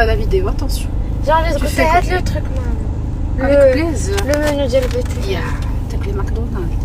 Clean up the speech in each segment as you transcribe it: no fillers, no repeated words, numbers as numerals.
la vidéo, attention. J'ai envie de goûter le truc, maman. Avec plaisir. Le menu ديال البيت. يا تاكلي ماكدونالد.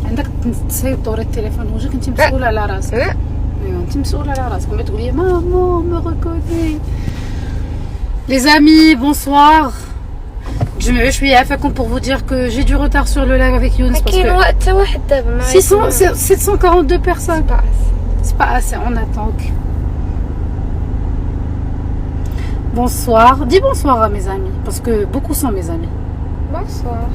عندك تسيطري التليفون وجهك، انت مسؤوله على راسك. ايوا انت مسؤوله على راسك، ما تقولي ماما me reconnaît. Les amis, bonsoir. Je me suis عافاكم pour vous dire que j'ai du retard sur le live avec Younes parce كاين حتى واحد دابا 742 personnes. C'est pas assez, on attend. Bonsoir. Dis bonsoir à mes amis parce que beaucoup sont mes amis. Bonsoir.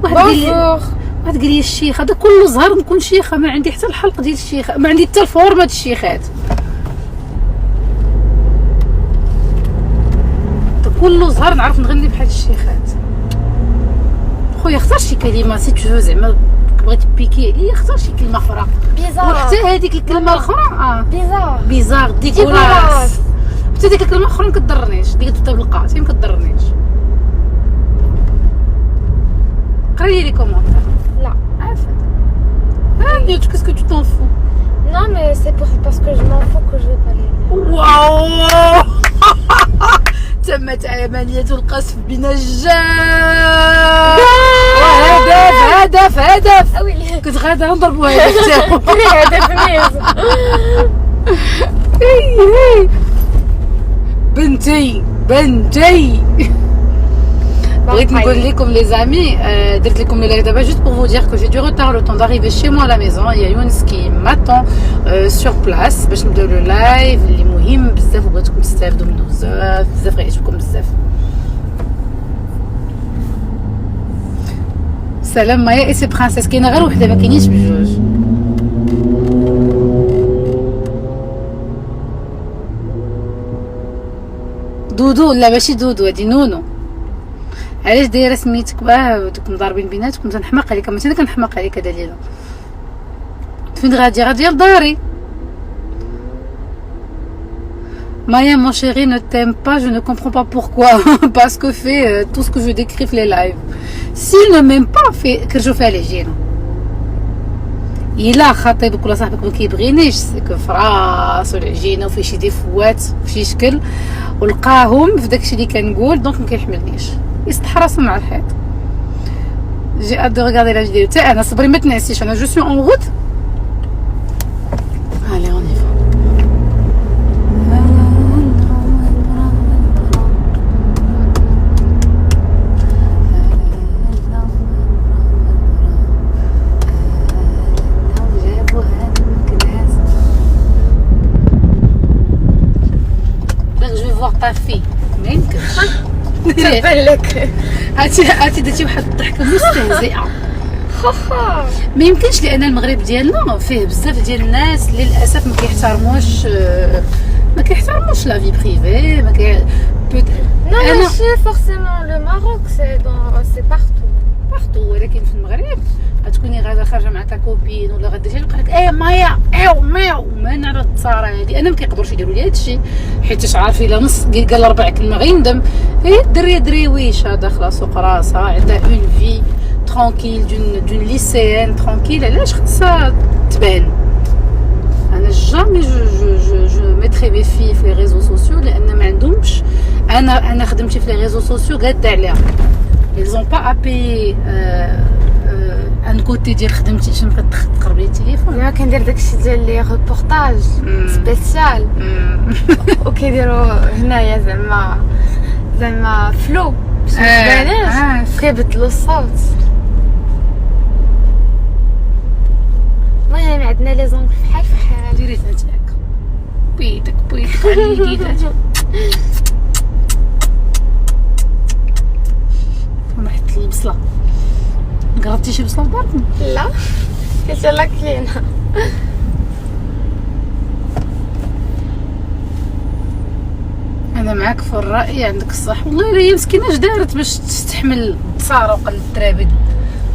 Bonjour. واحد قال لي الشيخ هذا كله زهر نكون شيخه، ما عندي حتى الحلقه ديال الشيخه، ما عندي حتى الفورمه ديال الشيخات. كله زهر نعرف نغني بحال الشيخات. خويا اختار شي كلمه سي تو زعما بغيتي بيكي عليا، اختار شي كلمه اخرى. بيزار. وحتى هذيك الكلمه الاخرى بيزار ديكولاس. حتى ديك الكلمه الاخرى ما كضرنيش، ديك الطبلقات ما كضرنيش. قري لي كومونتير. لا عافاك. Younes, qu'est-ce que tu t'en fous? Non mais c'est parce que je m'en fous que je vais pas les. واو تمت عملية القصف بنجاح. هدف كنت غادا نضربوا هدف هدف ميز. بنتي بغيت نقول لكم لي زامي، درت لكم لو لايف دابا juste pour vous dire que j'ai du retard le temps d'arriver chez moi à la maison. Il y a Younes qui m'attend sur place باش نبداو لو لايف اللي مهم بزاف وبغيتكم تستافدوا منه بزاف غيعجبكم بزاف. سلام مايا اي سي برانسيس، كاينه غير وحده ما كاينينش بجوج. دودو لا ماشي دودو، هادي نونو. علاش دايره سميتك باه دوك مضاربين بيناتكم؟ تنحماق عليك، ماشي انا كنحماق عليك دليله. فين غادي لداري. Maya, mon chéri ne t'aime pas, je ne comprends pas pourquoi. Parce que fait tout ce que je décris les lives. S'il ne m'aime pas, fait que je fais les gènes. إلا خاطبك ولا صاحبك ما كيبغينيش سكو فراسو العجينه وفي شي ديفوات وفي شي شكل ولقاهم في داكشي اللي كنقول، دونك ما كيحملنيش، يسطح راسو مع الحيط. جي اد دو ريغاردي لا فيديو تاع انا، صبري ما تنعسيش، انا جو سوي اون روت. allez on y va. ta fille ما يمكنش تبان لك. عرفتي درتي واحد الضحكه مستهزئه. ما يمكنش، لان المغرب ديالنا فيه بزاف ديال الناس للاسف ما كيحترموش لا في بريفي، ما كي non ماشي فورسيمون لو ماروك سي بارتو، ولكن في المغرب غتكوني غادا خارجه مع تا كوبين ولا غادي تجي يقول لك مايا ماو ما نعرف التصاره هادي. انا ما كيقدروش يديروا لي هادشي حيت عارفين الا نص قال ربع كلمه غيندم. دريويشه داخله سوق راسها عندها اون في ترانكيل دون ليسيان ترانكيل. علاش خصها تبان؟ انا جامي جو ميتري مي في لي ريزو سوسيو لان ما عندهمش. انا خدمتي في لي ريزو سوسيو قاده عليها. ils ont pas à payer ان كوتي ديال خدمتي باش نبقى تقرب لي التليفون. انا كندير داكشي ديال لي ريبورتاج سبيسيال وكيديروا هنايا زعما فلو باش متباناش، كيبدلوا الصوت. المهم عندنا لي زونغ فحال ديري تاعك بيدك على اليدات. رحت البصله قربتي شي بصله لداركم؟ لا قلت لك كاينه. انا معاك في الراي، عندك الصح والله. الا هي مسكينه اش دارت باش تستحمل التصاره وقل الترابي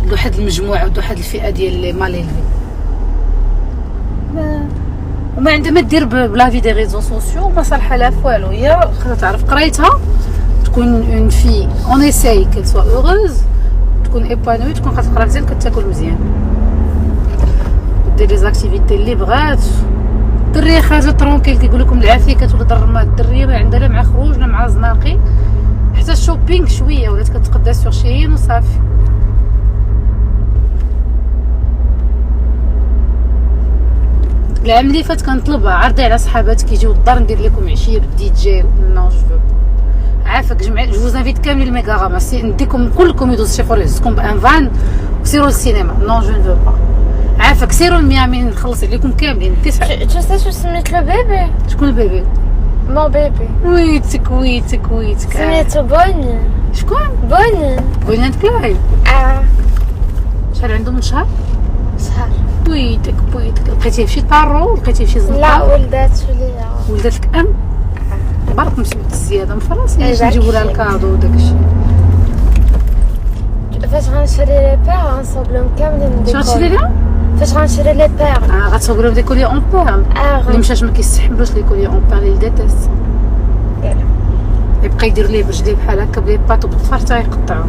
لواحد المجموعه ولواحد الفئه ديال لي ماليلفي، وما عندها ما دير بلافي دي ريزو سوسيو، ما صالحه لا والو. هي خاصها تعرف قرايتها، تكون اون في اون ايساي كيل سوا اوغوز، تكون ايبانوي، تكون كتقرا مزيان، كتاكل مزيان، دير لي زاكتيفيتي اللي بغات الدريه خارجه ترونكيل كيقول لكم العافيه كتولد الرماد. الدريه ما عندها لا مع خروج لا مع زناقي، حتى الشوبينغ شويه ولات كتقدا سور شين وصافي. العام اللي فات كنطلبها عرضي على صحاباتك يجيو للدار ندير لكم عشيه بالدي جي. نو جو عافاك جمع جو انفيت كاملين الميغا سي نديكم كلكم يدوز شي فور يهزكم بان فان وسيروا للسينما. نو جو نفو با عافاك سيروا الميامين نخلص عليكم كاملين. Tu sais شو سميت البيبي؟ شكون البيبي؟ مون بيبي ويتك ويتك ويتك. سميتو بوني. شكون؟ بوني. بنات كلاي. شحال عنده من شهر؟ شهر. ويتك لقيتيه في شي طارو لقيتيه في شي زنقه؟ لا ولدات ليا. ولدات لك ام؟ برك مسويت الزياده من فرنسا باش يبارك نجيبو لها فيك. الكادو وداكشي. فاش غنشري لي بير غنصوب كاملين شنو ديكور. غتشري لها؟ فاش غنشري لي بير. غتصوب لهم دي كولي اون بيرل. اللي مشاش ما كيستحملوش لي كولي اون بيرل اللي ديتيست. يبقى يدير ليه برجليه بحال هكا بلي باطو بالطفر حتى يقطعو.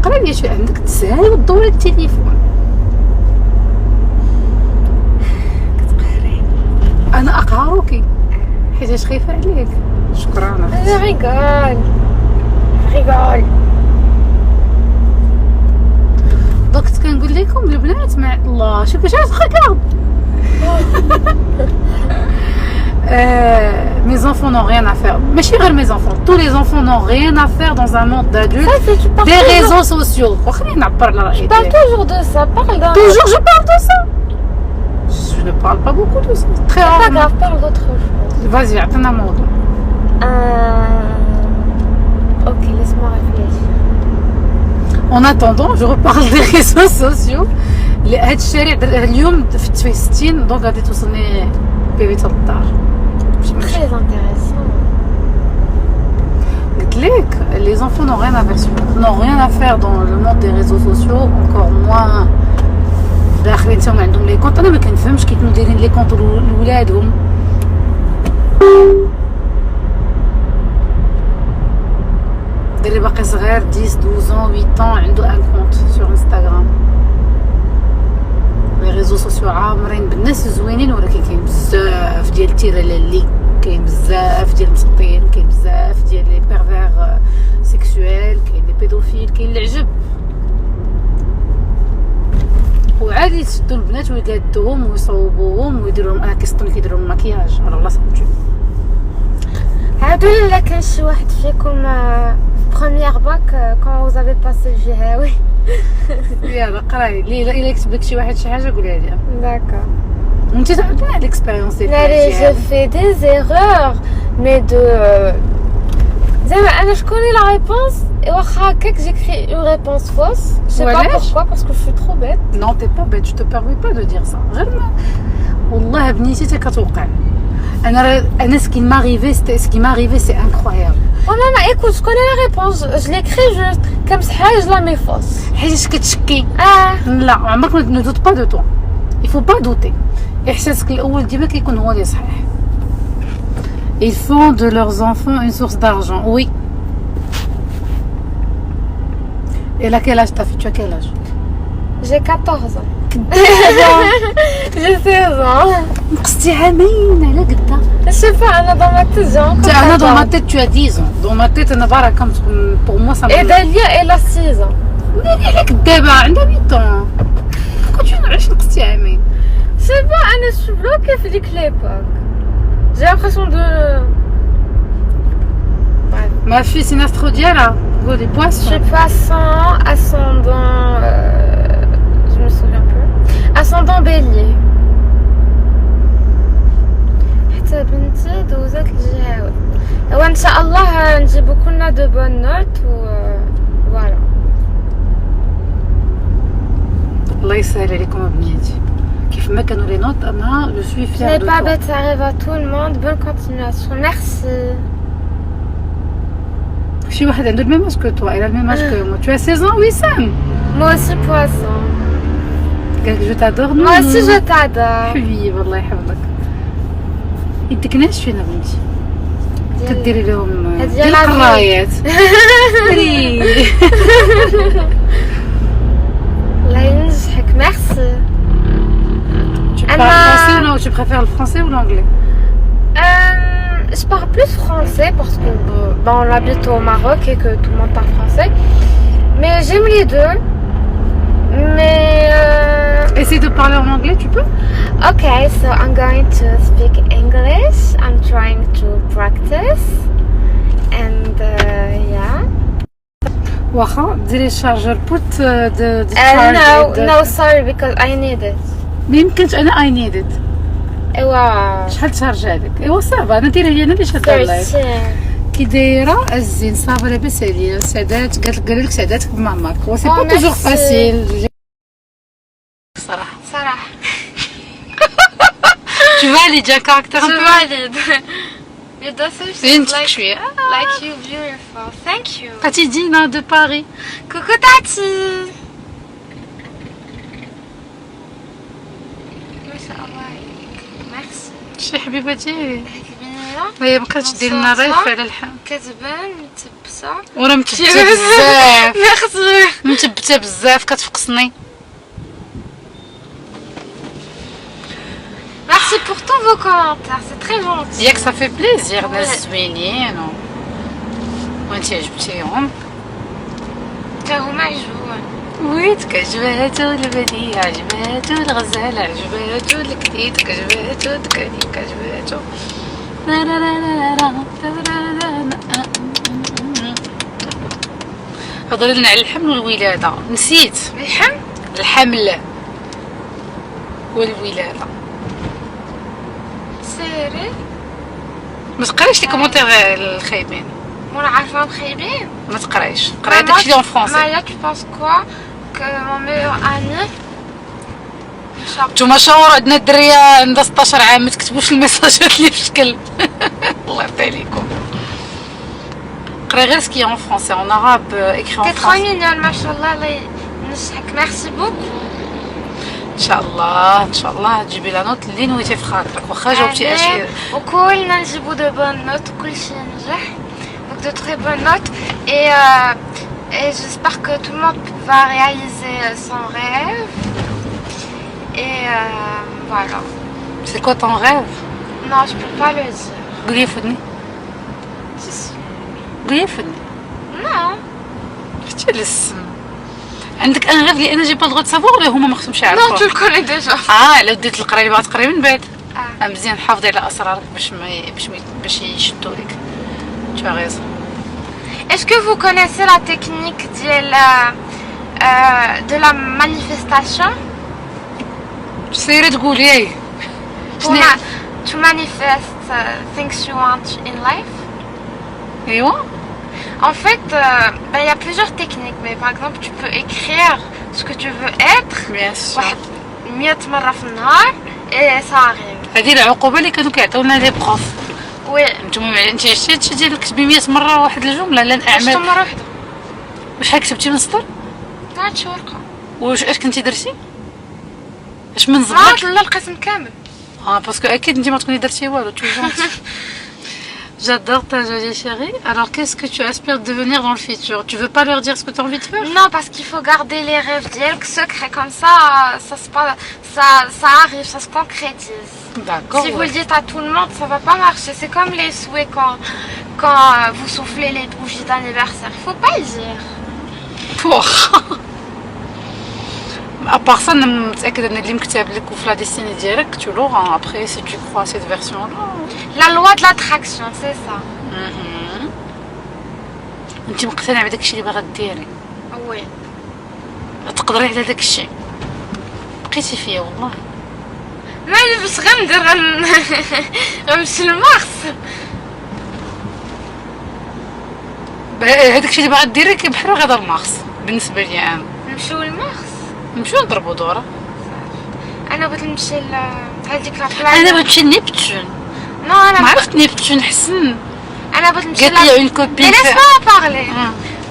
قرا لي شويه عندك تسهل ودوري التليفون. كتقهري. انا اقهرك حيت خايفه عليك. شكرا. انا ريغال. دونك كنت كنقول لكم البنات مع الله شوف واش ريغارد. Mes enfants n'ont rien à faire. ماشي غير mes enfants, tous les enfants n'ont rien à faire dans un monde d'adultes. Des réseaux sociaux. وخليني نعبر على رأيي. Tu parles toujours de ça. Parle d'un. Toujours je parle de ça. Je ne parle pas beaucoup de ça. Très Pas rarement. grave, parle d'autre chose. Vas-y, عطينا موضوع. Ok, laisse-moi réfléchir. En attendant, je reparle des réseaux sociaux. هاد الشارع اليوم فت فيه 60 دونك غادي توصلني بيبي حتى للدار. Très intéressant. قلت لك les enfants n'ont rien à faire dans le monde des réseaux sociaux, encore moins داخلين تما عندهم لي كونط. انا ما كنفهمش كيكونوا دايرين لي كونط لولادهم. اللي باقي صغير 10 12 ans 8 ans عنده ان كونط sur Instagram. لي ريزو سوسيو عامرين بالناس زوينين ولكن كاين بزاف ديال التيرالالي، كاين بزاف ديال المسطين، كاين بزاف ديال لي بيرفير سيكسويل، كاين لي بيدوفيل، كاين العجب. وعادي يشدوا البنات ويقادوهم ويصوبوهم ويديروا لهم كيسطوني كيديروا لهم مكياج على الله سمعتو. هادو الا كان شي واحد فيكم بروميير باك كون vous avez passé le جهاوي. يلا قراي الا يكتب لك شي واحد شي حاجه قولها لي. D'accord. انت تعرفي هاد الاكسبيريونس ديال Allez, je fais des erreurs mais de زعما انا شكوني لا ريبونس واخا هكاك جيكري اون ريبونس فوس. Je sais pas pourquoi parce que je suis trop bête. Non, t'es pas bête, je te permets pas de dire ça. غير ما والله بنيتي حتى كتوقع. انا سكي ماريفي سكي ماريفي سي انكرويابل. Oh maman, écoute, je connais la réponse. Je l'écris juste comme ça, je la mets fausse. حيتاش كتشكي. لا عمرك ما دوت با دو تو. Il faut pas douter. احساسك الاول ديما كيكون هو اللي صحيح. Ils font de leurs enfants une source d'argent. Oui. Et là, quel âge t'as fait? Tu as quel âge? J'ai 14 ans. J'ai 16 ans. نقصتي عامين على قدا. Je sais pas, أنا dans ma tête j'ai encore 14 ans. أنا dans ma tête tu as 10 ans. Dans ma tête أنا بعرف كم pour moi ça me. Et Dalia elle a 6 ans. ناري عليك دابا عندها 8 ans. كنت علاش نقصتي عامين؟ Je sais pas, أنا je suis bloquée في ديك l'époque. J'ai l'impression de. Bref. Ma fille c'est une astro ديالها. Go des Je poissons. suis poisson, ascendant. Je me souviens plus. Ascendant bélier. حتى بنتي دوزات الجهاوي. وإن شاء الله نجيبو كلنا دو بون نوت و فوالا. الله يسهل عليكم بنياتي. كيف ما كانوا لي نوت انا جو سوي Je فير n'ai دو pas تو. bête, ça arrive à tout le monde. Bonne continuation. Merci. شي واحد عنده الميم اش كو توا، الى الميم اش كو مو. Tu as 16 ans وسام. Moi aussi poisson. قالك جو تادور. Moi aussi je t'adore. حبيبي الله يحفظك. يدك ناش فينا بنتي. تديري لهم هذه ديال لا القرايات. الله ينجحك. Merci. Tu أنا tu préfères le français ou l'anglais? Je parle plus français parce que on habite au Maroc et que tout le monde parle français. Mais j'aime les deux. Mais essaye de parler en anglais, tu peux? Okay, so I'm going to speak English. I'm trying to practice. And yeah. واخا ديري الشارجر بوت No, sorry, because I need it. ما يمكنش انا I need it. ايوا شحال تشارجها لك؟ ايوا صافا انا ديرها هي انا اللي شادة اللايف. كي دايره الزين صافا لاباس عليا سعدات قال لك سعداتك بماماك هو سي با توجور فاسيل صراحه tu valides un caractère un Je peu valide. Your daughter بنتك شويه like you beautiful. Thank you. Tati Dina de Paris. Coucou Tati. Merci. شي حبيبتي كبيرة هي ما كانتش دير لنا رايف على اللحم كتبان متبسة ورا متبته بزاف ميرسي متبته بزاف كتفقصني. Merci pour tous vos commentaires, c'est très gentil. ياك صافي بليزير ناس زوينين وانت عجبتيهم. حتى هما عجبوهم. ويتك عجباتو البديع عجباتو الغزالة عجباتو الكتيت عجباتو الكريك عجباتو لا لا لا لا لا. هضري لنا على الحمل والولادة نسيت. الحمل والولادة. سيري ما تقرايش لي كومونتير الخايبين. وانا عارفاهم خايبين. ما تقرايش قراي داكشي اللي اون فرونسي. Maya, tu penses quoi que mon meilleur ami نتوما شاور عندنا الدريه عندها 16 عام ما تكتبوش الميساجات اللي في شكل الله يرضي عليكم. قراي غير سكي اون فرونسي اون عرب اكري اون T'es trop فرونسي. mignonne, machallah, الله ينجحك. Merci beaucoup. ان شاء الله ان شاء الله تجيبي لا نوت اللي نويتي في خاطرك واخا جاوبتي اشي. وكلنا نجيبو دو بون نوت وكلشي ينجح. Donc de très bonnes notes et j'espère que tout le monde va réaliser son rêve. Et voilà. C'est quoi ton rêve? Non, je peux pas le dire. قولي فدني Si, si. قولي فدني. Non. شتي الاسم عندك ان غير اللي انا جي با دغوا تصافوغ ولا هما ما خصهمش يعرفوا؟ Non, tu le connais déjà. لا بديت القرايه اللي باغا تقراي من بعد. مزيان حافظي على اسرارك باش يشدوا لك. Tu as raison. Est-ce que vous connaissez la technique de la manifestation? سيري تقولي To manifest things you want in life. ايوا. En fait, il y a plusieurs techniques, mais par exemple, tu peux écrire ce que tu veux être. Bien sûr. 100 مرة في النهار et ça arrive. هذه العقوبه اللي كانوا كيعطيونا لي بروف. Oui. نتوما انت عشتي هادشي ديال كتبي 100 مره واحد الجمله لا شفتو اعمل. مرة واحدة. شحال كتبتي من سطر؟ هادشي ورقة. واش اش كنتي درتي؟ اش من ما زبط؟ لا القسم كامل. باسكو اكيد انت ما تكوني درتي والو توجور. J'adore ta jolie chérie. Alors qu'est-ce que tu aspires de devenir dans le futur? Tu veux pas leur dire ce que tu as envie de faire? Non, parce qu'il faut garder les rêves d'elle secrets, comme ça, ça arrive, ça se concrétise. D'accord. Si vous le dites à tout le monde, ça va pas marcher. C'est comme les souhaits quand vous soufflez les bougies d'anniversaire. Il faut pas le dire. À part ça, انا متاكده ان اللي مكتاب لك وفي لا ديستيني ديالك tu l'auras après si tu crois à cette version là. La loi de l'attraction, c'est ça. انت مقتنعه بداك الشيء اللي باغا ديري. Oui. تقدري على داك الشيء. بقيتي فيا والله. مالي باش غندير غنمشي لمارس. هذاك الشيء اللي باغا ديري بحال غدا لمارس بالنسبه لي انا. نمشيو لمارس. نمشيو نضربو دوره. انا بغيت نمشي لهاديك لابلاج. انا بغيت نمشي لنيبتون. نو انا ما عرفت نيبتون حسن. انا بغيت نمشي قالت لي اون كوبين. laisse-moi parler.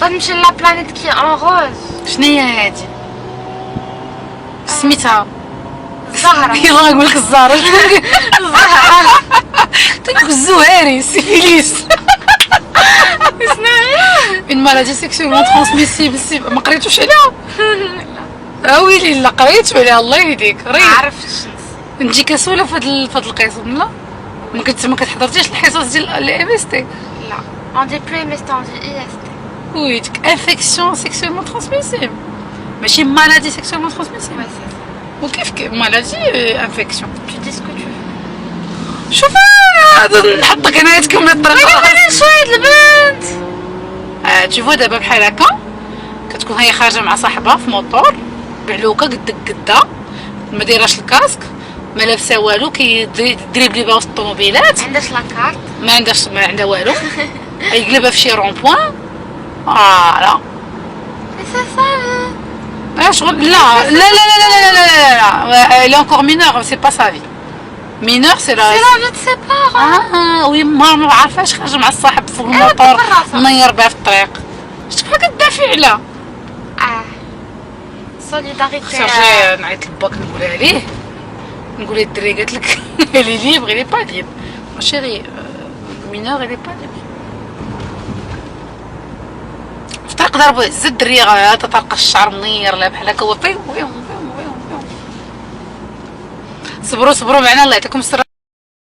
بغيت نمشي لا بلانيت كي ان روز. شنو هي هادي؟ سميتها الزهرة. يلا نقول لك الزهرة. الزهرة. تقولك الزهاري سيفيليس. شنو هي؟ اون مالادي سيكسيولمون ترانسميسيبل. ما قريتوش عليها؟ ويلي لا قريتو عليها الله يهديك. ما عرفتش. نجي كسوله في هاد القسم. لا ما كتحضرتيش الحصص ديال الام اس تي. لا on dit plus MST on dit IST. وي ديك انفيكسيون سيكسويلمون ترانسميسيبل ماشي مالادي سيكسويلمون ترانسميسيبل. Ouais c'est ça. وكيف مالادي انفيكسيون. Tu dis ce que tu veux. شوف نحطك انا تكمل الطريقه. شويه البنت. تشوفوا دابا بحال هكا كتكون هي خارجه مع صاحبها في موطور بعلوكه قدا ما دايراش الكاسك ما لابسه والو كيدريبلي بها وسط الطوموبيلات عندهاش لاكارت. ما عندها والو يقلبها في شي رون بوين. فوالا سي سا. شغل. لا لا لا لا لا لا لا elle est encore mineure c'est pas sa vie. mineur c'est la je ne sais pas. وي ما عارفاش خارجه مع الصاحب فوق الموطور منير بها في الطريق. شفت بحال كدافع عليها. solidarité. خرجي نعيط لباك نقولها ليه نقول ليه الدري قالت لك لي ليبر لي با ليبر ما شيري مينور لي با ليبر. في الطريق ضربوا هز الدري تطرق الشعر منير لا بحال هكا هو فيهم. صبروا معنا الله يعطيكم الصحة.